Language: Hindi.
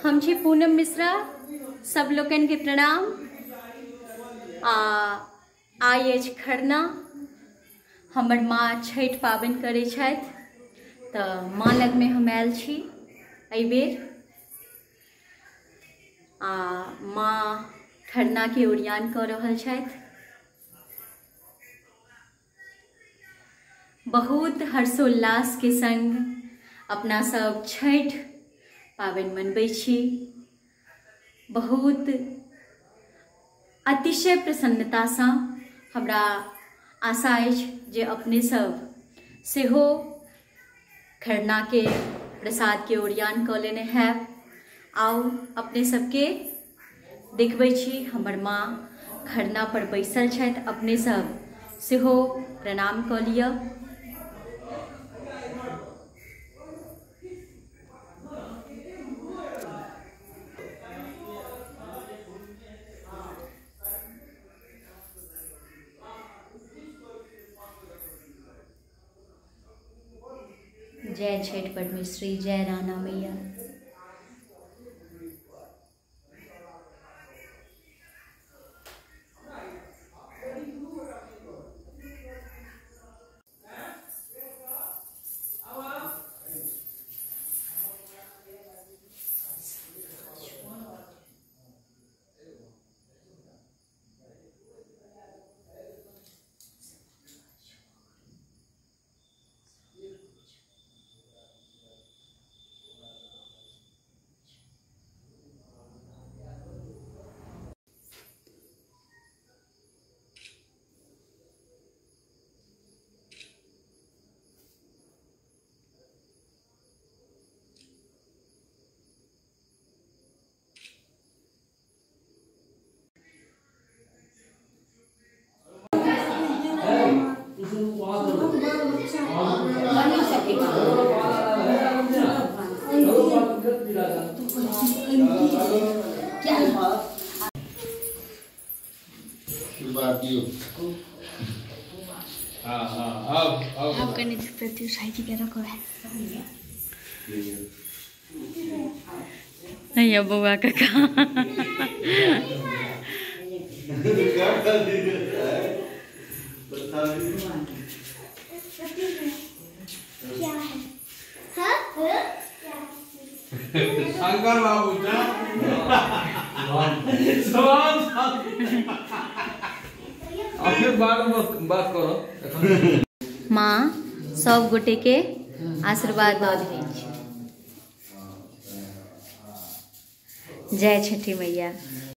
हम छी पूनम मिश्रा, सब लोगन के प्रणाम। आई अछि खरना। हमर माँ छठ पाबनि करै छथि तऽ माँ लग में हम आयल छी एहि बेर। माँ खरना के ओरियान कऽ रहल छथि। बहुत हर्षोल्लास के संग अपना सब छठ पाबनि मनबै छी। बहुत अतिशय प्रसन्नता सँ हमरा आशा अछि जे अपने सब सेहो खरना के प्रसाद के ओरियान कऽ लेने हैब। आउ अपने सबके देखबै छी हमर माँ खरना पर बैसल छथि। अपने सब सेहो प्रणाम कऽ लिअ। जय छठ परमेश्वरी, जय राना मैया। आप करने से प्रति साइड के रखो है नहीं अब बुआ का शंकर बाबू बात करो। माँ सब गोटे के आशीर्वाद दऽ दै छी। जय छठी मैया।